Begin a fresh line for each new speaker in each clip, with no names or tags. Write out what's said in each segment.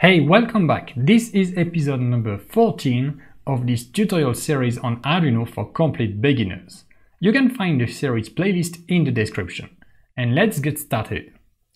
Hey, welcome back! This is episode number 14 of this tutorial series on Arduino for complete beginners. You can find the series playlist in the description. And let's get started.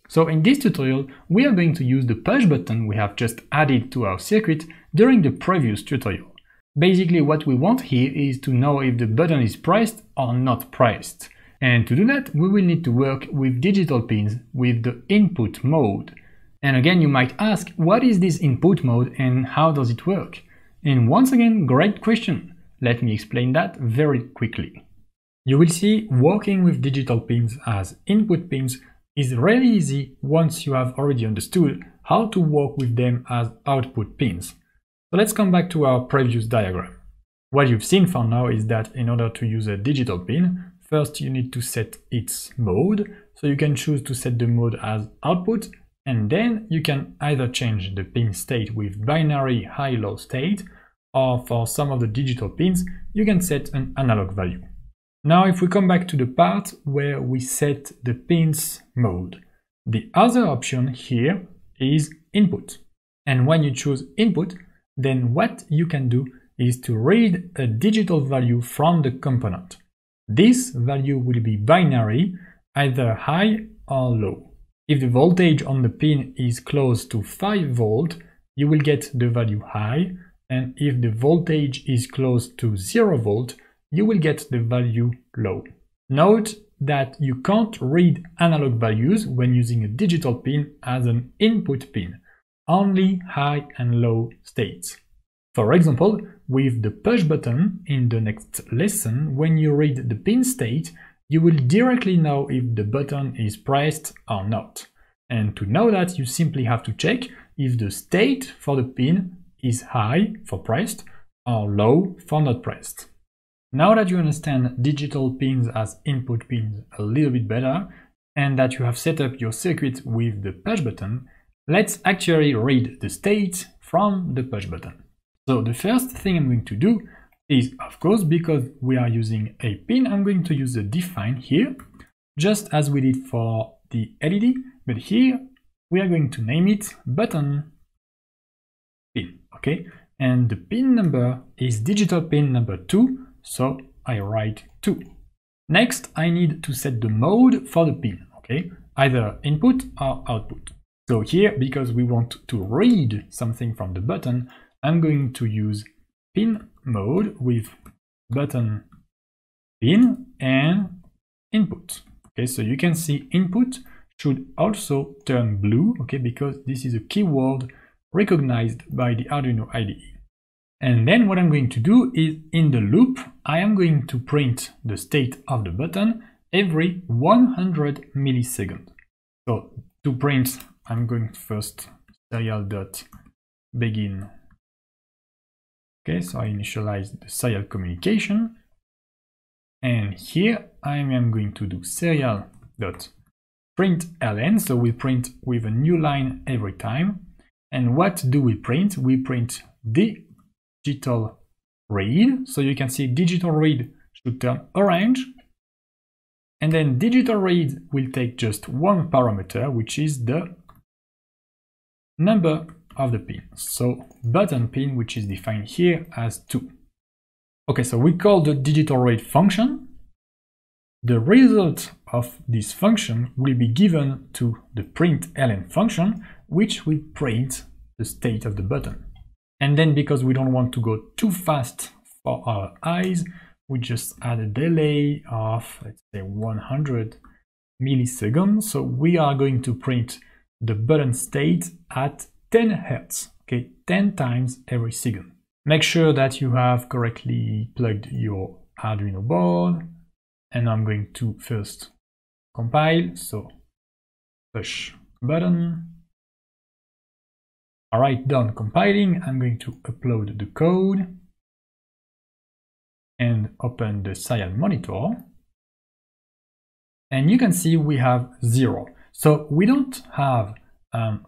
So in this tutorial, we are going to use the push button we have just added to our circuit during the previous tutorial. Basically, what we want here is to know if the button is pressed or not pressed. And to do that, we will need to work with digital pins with the input mode. And again, you might ask, what is this input mode and how does it work? And once again, great question. Let me explain that very quickly. You will see working with digital pins as input pins is really easy once you have already understood how to work with them as output pins. So let's come back to our previous diagram. What you've seen for now is that in order to use a digital pin, first you need to set its mode. So you can choose to set the mode as output, and then you can either change the pin state with binary high-low state, or for some of the digital pins, you can set an analog value. Now, if we come back to the part where we set the pin's mode, the other option here is input. And when you choose input, then what you can do is to read a digital value from the component. This value will be binary, either high or low. If the voltage on the pin is close to 5 volt, you will get the value high, and if the voltage is close to 0 volt, you will get the value low. Note that you can't read analog values when using a digital pin as an input pin, only high and low states. For example, with the push button in the next lesson, when you read the pin state, you will directly know if the button is pressed or not. And to know that, you simply have to check if the state for the pin is high for pressed or low for not pressed. Now that you understand digital pins as input pins a little bit better, and that you have set up your circuit with the push button, let's actually read the state from the push button. So the first thing I'm going to do is, of course, because we are using a pin, I'm going to use the define here, just as we did for the LED, but here we are going to name it button pin, okay? And the pin number is digital pin number 2, so I write 2. Next, I need to set the mode for the pin, okay? Either input or output. So here, because we want to read something from the button, I'm going to use pin mode with button pin and input. Okay, so you can see input should also turn blue, okay, because this is a keyword recognized by the Arduino IDE. And then what I'm going to do is, in the loop, I am going to print the state of the button every 100 milliseconds. So to print, I'm going first serial.begin. Okay, so I initialize the serial communication, and here I am going to do serial.println, so we print with a new line every time. And what do we print? We print digital read, so you can see digital read should turn orange, and then digital read will take just one parameter, which is the number of the pin, so button pin, which is defined here as 2. Okay, so we call the digital read function. The result of this function will be given to the println function, which will print the state of the button. And then, because we don't want to go too fast for our eyes, we just add a delay of, let's say, 100 milliseconds. So we are going to print the button state at 10 Hz, okay, 10 times every second. Make sure that you have correctly plugged your Arduino board, and I'm going to first compile, so push button. Alright, done compiling. I'm going to upload the code and open the serial monitor. And you can see we have 0. So we don't have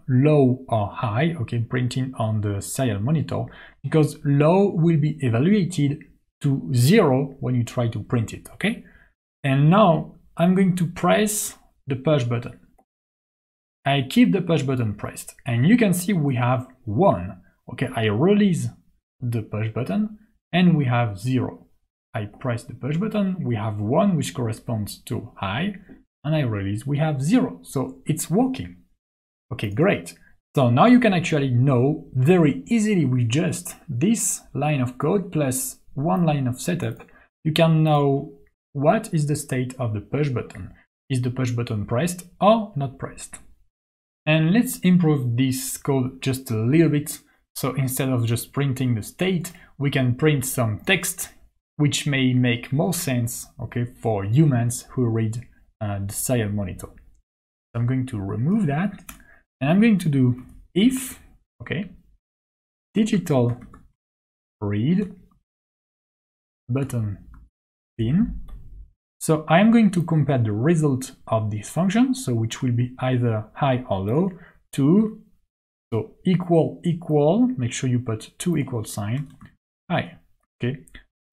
low or high, okay, printing on the serial monitor, because low will be evaluated to 0 when you try to print it, okay? And now I'm going to press the push button. I keep the push button pressed, and you can see we have 1. Okay, I release the push button and we have 0. I press the push button, we have 1 which corresponds to high, and I release, we have 0. So it's working. Okay, great. So now you can actually know very easily with just this line of code plus 1 line of setup, you can know what is the state of the push button. Is the push button pressed or not pressed? And let's improve this code just a little bit. So instead of just printing the state, we can print some text, which may make more sense, okay, for humans who read the serial monitor. So I'm going to remove that, and I'm going to do if, okay, digital read button pin. So I'm going to compare the result of this function, so which will be either high or low, to so equal, make sure you put 2 equal sign, high. Okay.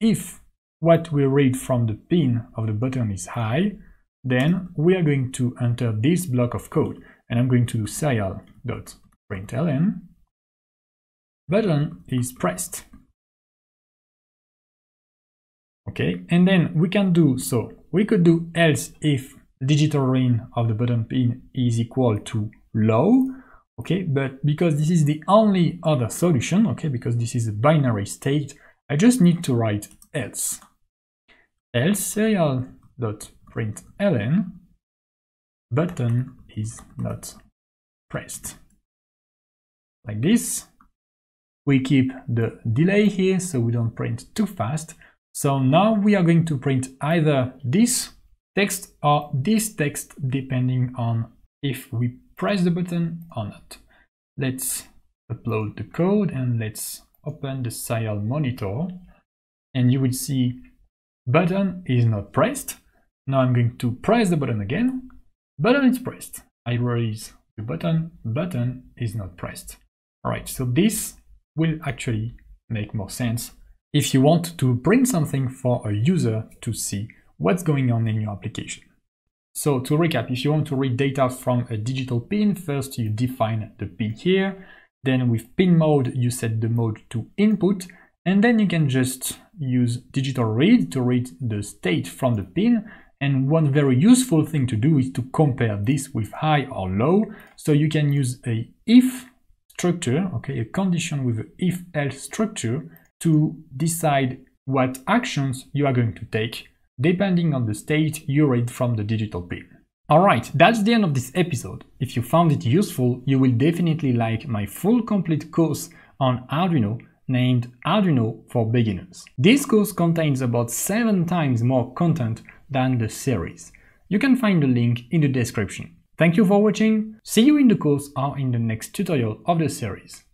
If what we read from the pin of the button is high, then we are going to enter this block of code, and I'm going to do serial.println button is pressed. Okay, and then we can do so. We could do else if digital read of the button pin is equal to low. Okay, but because this is the only other solution, okay, because this is a binary state, I just need to write else. Else serial.println button is not pressed. Like this. We keep the delay here so we don't print too fast. So now we are going to print either this text or this text depending on if we press the button or not. Let's upload the code and let's open the serial monitor, and you will see button is not pressed. Now I'm going to press the button again. Button is pressed. I release the button. Button is not pressed. Alright, so this will actually make more sense if you want to print something for a user to see what's going on in your application. So to recap, if you want to read data from a digital pin, first you define the pin here, then with pinMode you set the mode to input, and then you can just use digital read to read the state from the pin. And one very useful thing to do is to compare this with high or low. So you can use a if structure, okay, a condition with an if-else structure to decide what actions you are going to take depending on the state you read from the digital pin. Alright, that's the end of this episode. If you found it useful, you will definitely like my full complete course on Arduino named Arduino for Beginners. This course contains about 7 times more content than the series. You can find the link in the description. Thank you for watching. See you in the course or in the next tutorial of the series.